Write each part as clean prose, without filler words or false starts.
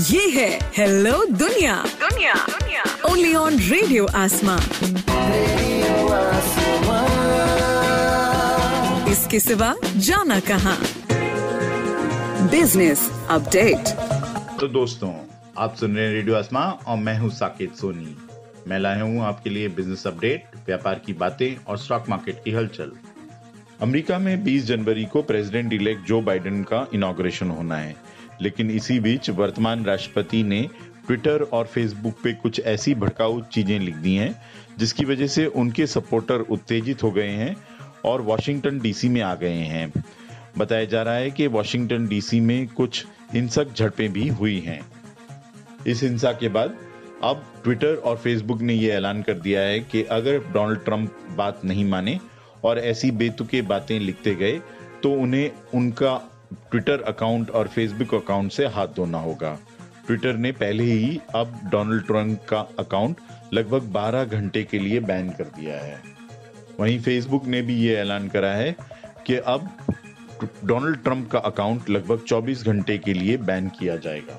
ये है हेलो दुनिया ओनली ऑन रेडियो आसमां। इसके सिवा जाना कहाँ। Business update. तो दोस्तों, आप सुन रहे हैं रेडियो आसमां और मैं हूं साकेत सोनी। मैं लाया हूं आपके लिए बिजनेस अपडेट, व्यापार की बातें और स्टॉक मार्केट की हलचल। अमेरिका में 20 जनवरी को प्रेसिडेंट इलेक्ट जो बाइडेन का इनॉग्रेशन होना है, लेकिन इसी बीच वर्तमान राष्ट्रपति ने ट्विटर और फेसबुक पे कुछ ऐसी भड़काऊ चीजें लिख दी हैं जिसकी वजह से उनके सपोर्टर उत्तेजित हो गए हैं और वॉशिंगटन डीसी में आ गए हैं। बताया जा रहा है कि वॉशिंगटन डीसी में कुछ हिंसक झड़पें भी हुई हैं। इस हिंसा के बाद अब ट्विटर और फेसबुक ने यह ऐलान कर दिया है कि अगर डोनाल्ड ट्रंप बात नहीं माने और ऐसी बेतुके बातें लिखते गए तो उन्हें उनका ट्विटर अकाउंट और फेसबुक अकाउंट से हाथ धोना होगा। ट्विटर ने पहले ही अब डोनाल्ड ट्रंप का अकाउंट लगभग 12 घंटे के लिए बैन कर दिया है। वहीं फेसबुक ने भी ये ऐलान करा है कि अब डोनाल्ड ट्रंप का अकाउंट लगभग 24 घंटे के लिए बैन किया जाएगा।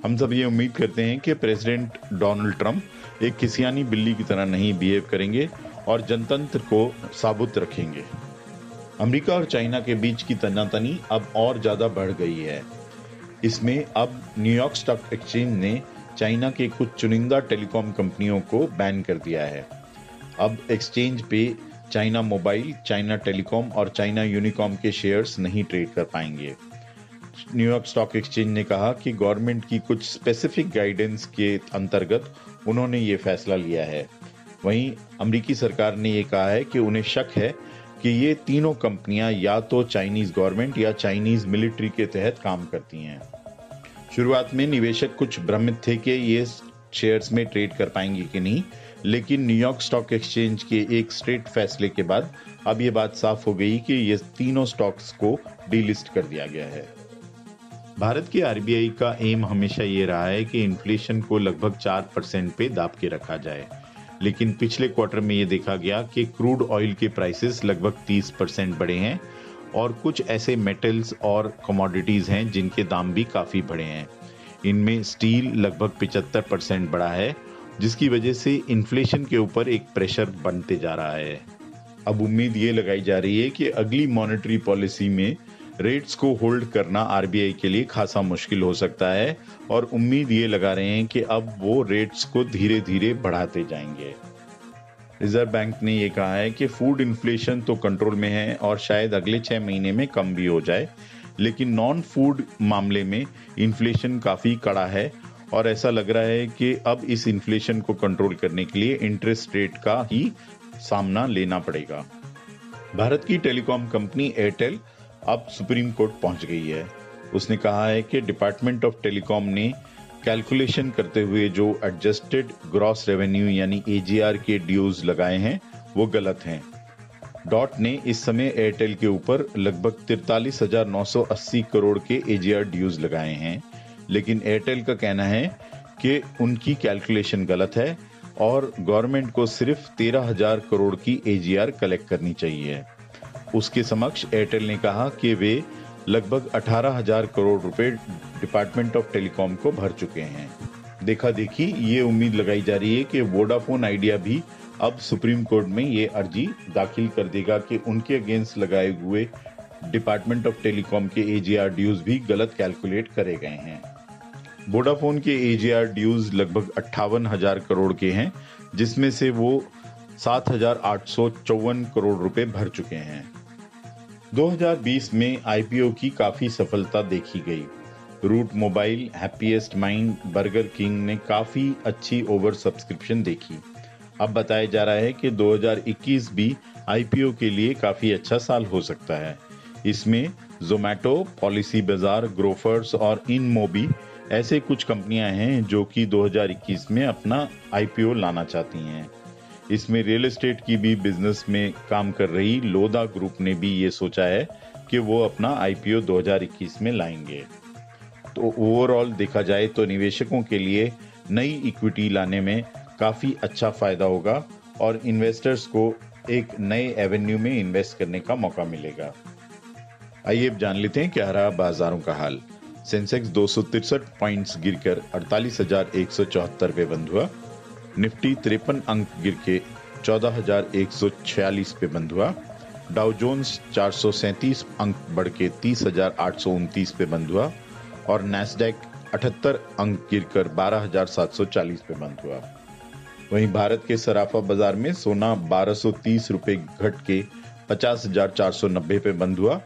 हम सब ये उम्मीद करते हैं कि प्रेसिडेंट डोनाल्ड ट्रंप एक किसियानी बिल्ली की तरह नहीं बिहेव करेंगे और जनतंत्र को साबुत रखेंगे। अमेरिका और चाइना के बीच की तनातनी अब और ज्यादा बढ़ गई है। इसमें अब न्यूयॉर्क स्टॉक एक्सचेंज ने चाइना के कुछ चुनिंदा टेलीकॉम कंपनियों को बैन कर दिया है। अब एक्सचेंज पे चाइना मोबाइल, चाइना टेलीकॉम और चाइना यूनिकॉम के शेयर्स नहीं ट्रेड कर पाएंगे। न्यूयॉर्क स्टॉक एक्सचेंज ने कहा कि गवर्नमेंट की कुछ स्पेसिफिक गाइडेंस के अंतर्गत उन्होंने ये फैसला लिया है। वहीं अमेरिकी सरकार ने ये कहा है कि उन्हें शक है कि ये तीनों कंपनियां या तो चाइनीज गवर्नमेंट या चाइनीज मिलिट्री के तहत काम करती हैं। शुरुआत में निवेशक कुछ भ्रमित थे कि ये शेयर्स में ट्रेड कर पाएंगे कि नहीं, लेकिन न्यूयॉर्क स्टॉक एक्सचेंज के एक स्ट्रेट फैसले के बाद अब ये बात साफ हो गई कि ये तीनों स्टॉक्स को डीलिस्ट कर दिया गया है। भारत के आरबीआई का एम हमेशा ये रहा है कि इन्फ्लेशन को लगभग 4% पे दाब के रखा जाए, लेकिन पिछले क्वार्टर में ये देखा गया कि क्रूड ऑयल के प्राइसेस लगभग 30% बढ़े हैं और कुछ ऐसे मेटल्स और कमोडिटीज हैं जिनके दाम भी काफी बढ़े हैं। इनमें स्टील लगभग 75% बढ़ा है, जिसकी वजह से इन्फ्लेशन के ऊपर एक प्रेशर बनते जा रहा है। अब उम्मीद ये लगाई जा रही है कि अगली मॉनेटरी पॉलिसी में रेट्स को होल्ड करना आरबीआई के लिए खासा मुश्किल हो सकता है और उम्मीद ये लगा रहे हैं कि अब वो रेट्स को धीरे धीरे बढ़ाते जाएंगे। रिजर्व बैंक ने ये कहा है कि फूड इन्फ्लेशन तो कंट्रोल में है और शायद अगले 6 महीने में कम भी हो जाए, लेकिन नॉन फूड मामले में इन्फ्लेशन काफी कड़ा है और ऐसा लग रहा है कि अब इस इन्फ्लेशन को कंट्रोल करने के लिए इंटरेस्ट रेट का ही सामना लेना पड़ेगा। भारत की टेलीकॉम कंपनी एयरटेल अब सुप्रीम कोर्ट पहुंच गई है। उसने कहा है कि डिपार्टमेंट ऑफ टेलीकॉम ने कैलकुलेशन करते हुए जो एडजस्टेड ग्रॉस रेवेन्यू यानी एजीआर के ड्यूज लगाए हैं वो गलत हैं। डॉट ने इस समय एयरटेल के ऊपर लगभग 43,980 करोड़ के एजीआर ड्यूज लगाए हैं, लेकिन एयरटेल का कहना है कि उनकी कैलकुलेशन गलत है और गवर्नमेंट को सिर्फ 13,000 करोड़ की एजीआर कलेक्ट करनी चाहिए। उसके समक्ष एयरटेल ने कहा कि वे लगभग 18,000 करोड़ रुपए डिपार्टमेंट ऑफ टेलीकॉम को भर चुके हैं। देखा देखी ये उम्मीद लगाई जा रही है कि वोडाफोन आइडिया भी अब सुप्रीम कोर्ट में ये अर्जी दाखिल कर देगा कि उनके अगेंस्ट लगाए हुए डिपार्टमेंट ऑफ टेलीकॉम के एजीआर ड्यूज भी गलत कैलकुलेट करे गए हैं। वोडाफोन के एजीआर ड्यूज लगभग 58,000 करोड़ के हैं, जिसमें से वो 7,854 करोड़ रुपए भर चुके हैं। 2020 में आईपीओ की काफी सफलता देखी गई। Route Mobile, Happiest Mind, Burger King ने काफी अच्छी ओवर सब्सक्रिप्शन देखी। अब बताया जा रहा है कि 2021 भी आईपीओ के लिए काफी अच्छा साल हो सकता है। इसमें जोमैटो, पॉलिसी बाजार, ग्रोफर्स और इनमोबी ऐसे कुछ कंपनियां हैं जो कि 2021 में अपना आईपीओ लाना चाहती हैं। इसमें रियल एस्टेट की भी बिजनेस में काम कर रही लोधा ग्रुप ने भी ये सोचा है कि वो अपना आईपीओ 2021 में लाएंगे। तो ओवरऑल देखा जाए तो निवेशकों के लिए नई इक्विटी लाने में काफी अच्छा फायदा होगा और इन्वेस्टर्स को एक नए एवेन्यू में इन्वेस्ट करने का मौका मिलेगा। आइए अब जान लेते हैं क्या रहा बाजारों का हाल। सेंसेक्स 263 पॉइंट्स गिरकर 48,174 पे बंद हुआ। निफ्टी 53 अंक गिर के 14,146 पे बंद हुआ। डाउ जोन्स 437 अंक बढ़ के 30,829 पे बंद हुआ और नैस्डैक 78 अंक गिरकर 12,740 पे बंद हुआ। वहीं भारत के सराफा बाजार में सोना 1230 रुपए घट के 50,490 पे बंद हुआ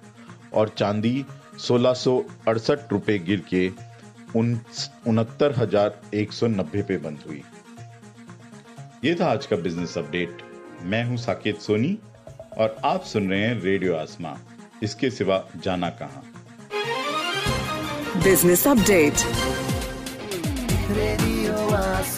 और चांदी 1668 रुपए गिर के 69,190 पे बंद हुई। ये था आज का बिजनेस अपडेट। मैं हूं साकेत सोनी और आप सुन रहे हैं रेडियो आसमां। इसके सिवा जाना कहां। बिजनेस अपडेट रेडियो आसमां।